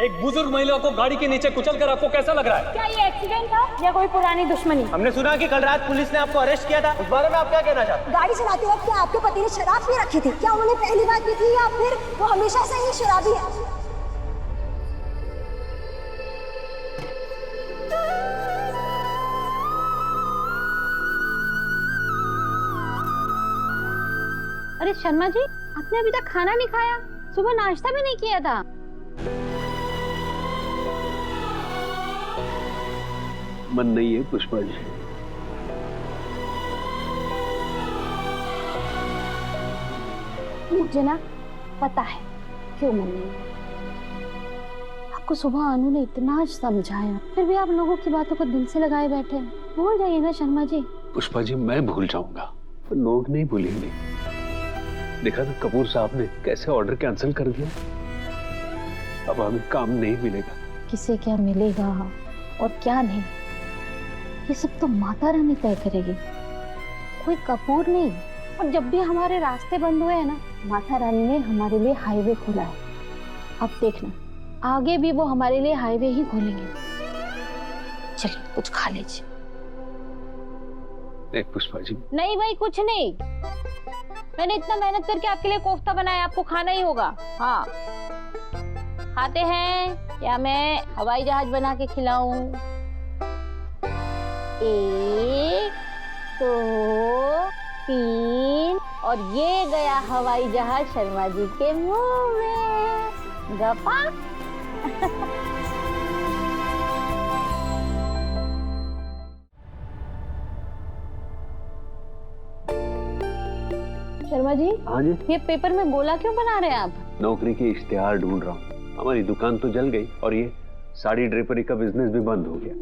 एक बुजुर्ग महिला को गाड़ी के नीचे कुचल कर आपको कैसा लग रहा है? क्या ये एक्सीडेंट था या कोई पुरानी दुश्मनी? हमने सुना कि कल रात पुलिस ने आपको अरेस्ट किया था, उस बारे में आप क्या कहना चाहते हैं? गाड़ी चलाते वक्त क्या आपके पति ने शराब पी रखी थी? क्या उन्होंने पहली बार पी थी या फिर वो हमेशा से ही शराबी है? अरे शर्मा जी, आपने अभी तक खाना नहीं खाया, सुबह नाश्ता भी नहीं किया था। मन नहीं है पुष्पा जी। मुझे ना पता है क्यों मन नहीं है। आपको सुबह अनु ने इतना समझाया, फिर भी आप लोगों की बातों को दिल से लगाए बैठे हैं। भूल जाइए ना शर्मा जी। पुष्पा जी मैं भूल जाऊंगा, पर लोग नहीं भूलेंगे। देखा ना कपूर साहब ने कैसे ऑर्डर कैंसिल कर दिया। अब हमें काम नहीं मिलेगा। किसे क्या मिलेगा और क्या नहीं, ये सब तो माता रानी तय करेगी, कोई कपूर नहीं। और जब भी हमारे रास्ते बंद हुए हैं ना, माता रानी ने हमारे लिए हाईवे खोला है। अब देखना आगे भी वो हमारे लिए हाईवे ही खोलेंगे। चलिए कुछ खा लीजिए। नहीं पुष्पा जी। नहीं भाई कुछ नहीं, मैंने इतना मेहनत करके आपके लिए कोफ्ता बनाया, आपको खाना ही होगा। हाँ खाते हैं या मैं हवाई जहाज बना के खिलाऊं? 1 2 3 और ये गया हवाई जहाज शर्मा जी के मुंह में। गपा। शर्मा जी। हाँ जी। ये पेपर में गोला क्यों बना रहे हैं आप? नौकरी की इश्तिहार ढूंढ रहा हूँ। हमारी दुकान तो जल गई और ये साड़ी ड्रेपरी का बिजनेस भी बंद हो गया।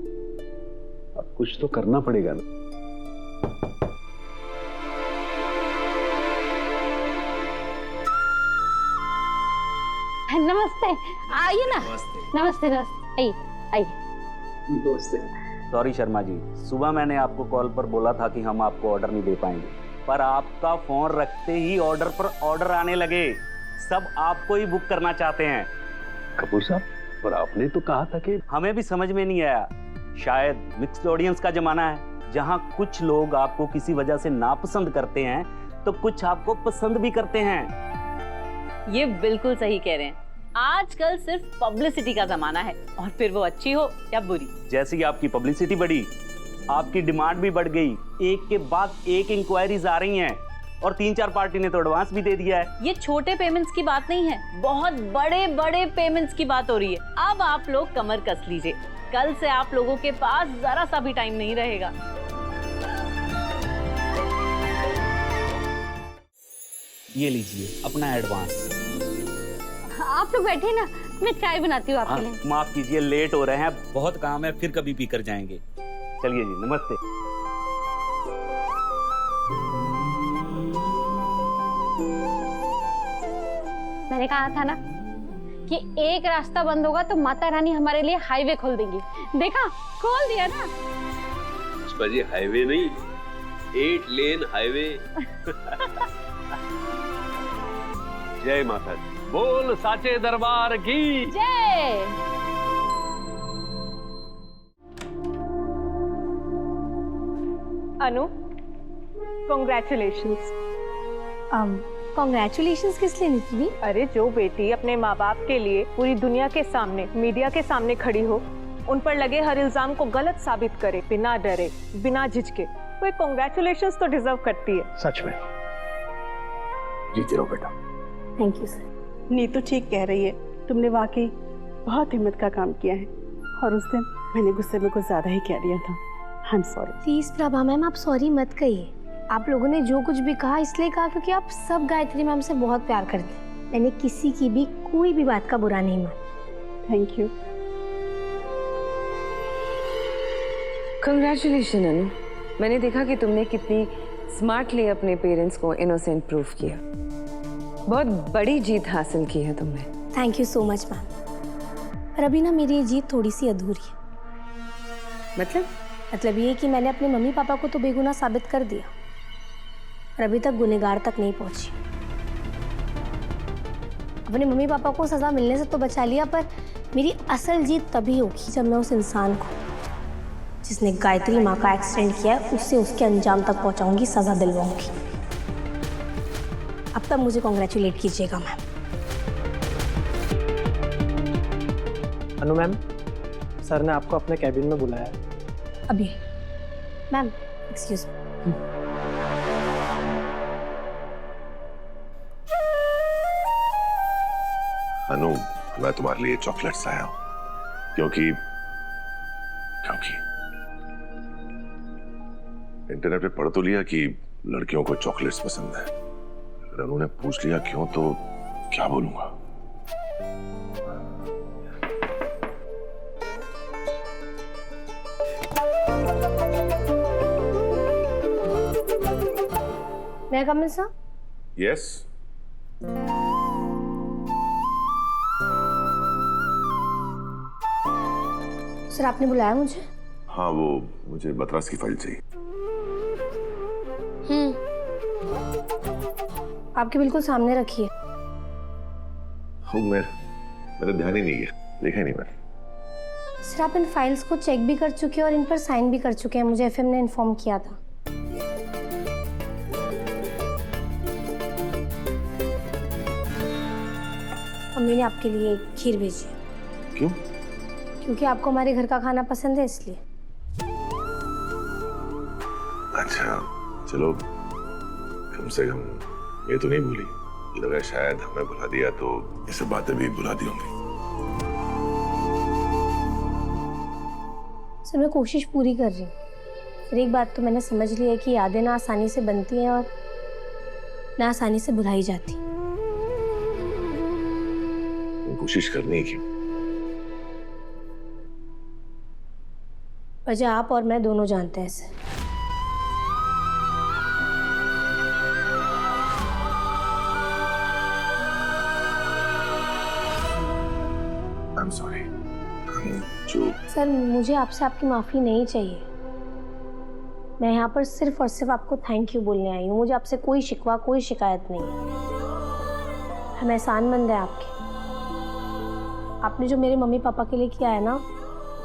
अब कुछ तो करना पड़ेगा ना। नमस्ते, आइए ना। नमस्ते नमस्ते, आइए आइए। नमस्ते। सॉरी शर्मा जी, सुबह मैंने आपको कॉल पर बोला था कि हम आपको ऑर्डर नहीं दे पाएंगे, पर आपका फोन रखते ही ऑर्डर पर ऑर्डर आने लगे। सब आपको ही बुक करना चाहते हैं। कपूर साहब, पर आपने तो कहा था कि। हमें भी समझ में नहीं आया, शायद मिक्स्ड ऑडियंस का जमाना है, जहां कुछ लोग आपको किसी वजह से नापसंद करते हैं तो कुछ आपको पसंद भी करते हैं। ये बिल्कुल सही कह रहे हैं। आजकल सिर्फ पब्लिसिटी का जमाना है, और फिर वो अच्छी हो या बुरी। जैसे ही आपकी पब्लिसिटी बढ़ी, आपकी डिमांड भी बढ़ गई। एक के बाद एक इंक्वायरीज आ रही हैं और 3-4 पार्टी ने तो एडवांस भी दे दिया है। ये छोटे पेमेंट्स की बात नहीं है, बहुत बड़े बड़े पेमेंट्स की बात हो रही है। अब आप लोग कमर कस लीजिए, कल से आप लोगों के पास जरा सा भी टाइम नहीं रहेगा। ये लीजिए अपना एडवांस। आप तो बैठे ना, मैं चाय बनाती हूँ आपके लिए। माफ कीजिए, लेट हो रहे हैं, बहुत काम है, फिर कभी पी कर जाएंगे। चलिए जी, नमस्ते। मैंने कहा था ना कि एक रास्ता बंद होगा तो माता रानी हमारे लिए हाईवे खोल देंगी। देखा, खोल दिया ना। पुष्पा जी हाईवे नहीं, 8 लेन हाईवे। जय माता दी। बोल साचे दरबार की जय। अनु, कॉन्ग्रेचुलेशंस। कॉन्ग्रेचुलेशंस किस लिए निकली? अरे जो बेटी अपने माँ बाप के लिए पूरी दुनिया के सामने, मीडिया के सामने खड़ी हो, उन पर लगे हर इल्जाम को गलत साबित करे, बिना डरे बिना झिझके, वो एक कॉन्ग्रेचुलेशंस तो डिजर्व करती है। सच में जीते रहो बेटा। Thank you sir. नीतू ठीक कह रही है, तुमने वाकई बहुत हिम्मत का काम किया है, और उस दिन मैंने गुस्से में कुछ ज्यादा ही कह दिया था। I am sorry. Please Prabha ma'am, आप सॉरी मत कहिए। आप लोगों ने जो कुछ भी कहा इसलिए कहा क्योंकि आप सब गायत्री मैम से बहुत प्यार करते हैं। मैंने किसी की भी कोई भी बात का बुरा नहीं माना। Thank you. कंग्रेचुलेशन अनु, मैंने देखा कि तुमने कितनी स्मार्टली अपने पेरेंट्स को इनोसेंट प्रूफ किया। बहुत बड़ी जीत हासिल की है तुमने। Thank you so much ma'am. पर अभी ना मेरी ये जीत थोड़ी सी अधूरी है। मतलब ये कि मैंने अपने मम्मी पापा को तो बेगुनाह साबित कर दिया, पर अभी तक गुनहगार तक नहीं पहुंची। अपने मम्मी पापा को सजा मिलने से तो बचा लिया, पर मेरी असल जीत तभी होगी जब मैं उस इंसान को जिसने गायत्री माँ का एक्सीडेंट किया है उससे उसके अंजाम तक पहुंचाऊंगी, सजा दिलवाऊंगी। अब तक मुझे कॉन्ग्रेचुलेट कीजिएगा मैम। अनु मैम, सर ने आपको अपने कैबिन में बुलाया है। अभी मैम एक्सक्यूज मी। अनु, मैं तुम्हारे लिए चॉकलेट्स लाया हूं क्योंकि इंटरनेट पे पढ़ तो लिया कि लड़कियों को चॉकलेट्स पसंद है। अगर अनु ने पूछ लिया क्यों तो क्या बोलूंगा। मैं कम इन सर? यस। सर आपने बुलाया मुझे? हाँ, वो मुझे बतरास की फाइल चाहिए। आपके बिल्कुल सामने रखिए। मेरा ध्यान ही नहीं गया, देखा ही नहीं मैंने। सर आप इन फाइल्स को चेक भी कर चुके हैं और इन पर साइन भी कर चुके हैं, मुझे एफएम ने इन्फॉर्म किया था। मम्मी ने आपके लिए खीर भेजी है। क्यों? क्योंकि आपको हमारे घर का खाना पसंद है इसलिए। अच्छा चलो, कम से कम ये तो नहीं भूली। मुझे लगा शायद हमें बुला दिया तो ये सब बातें भी बुला दी होंगी। सर मैं कोशिश पूरी कर रही हूँ। फिर एक बात तो मैंने समझ ली है कि यादें ना आसानी से बनती हैं और ना आसानी से भुलाई जाती। कोशिश करनी है क्यों? वजह आप और मैं दोनों जानते हैं सर। I'm sorry. जो सर मुझे आपसे आपकी माफ़ी नहीं चाहिए। मैं यहाँ पर सिर्फ और सिर्फ आपको थैंक यू बोलने आई हूँ। मुझे आपसे कोई शिकवा कोई शिकायत नहीं है। हम एहसानमंद हैं आपके। आपने जो मेरे मम्मी पापा के लिए किया है ना,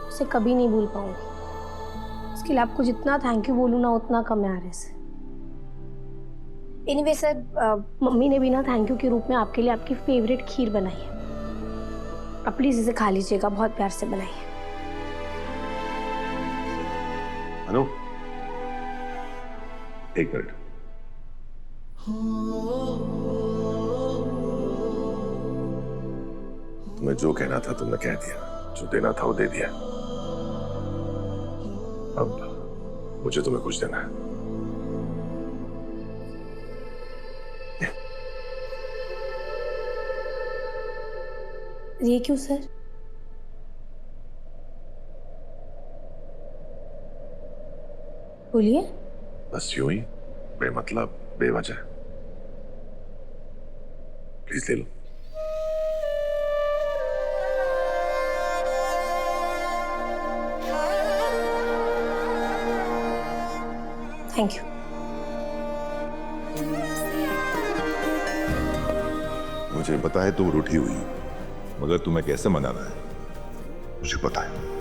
उसे कभी नहीं भूल पाऊंगी। इसके लिए आपको जितना थैंक यू बोलूँ ना उतना कम है आर से। एनीवे सर, मम्मी ने भी ना थैंक यू के रूप में आपके लिए आपकी फेवरेट खीर बनाई है। आप प्लीज इसे खा लीजिएगा, बहुत प्यार से बनाई है। अनु, एक मिनट। तुम्हें जो कहना था तुमने कह दिया, जो देना था वो दे दिया। अब मुझे तुम्हें कुछ देना है। ये क्यों सर? बोलिए। बस यूं ही, बेमतलब बेवजह। प्लीज ले लो। Thank you. मुझे पता है तुम रूठी हुई, मगर तुम्हें कैसे मनाना है मुझे पता है।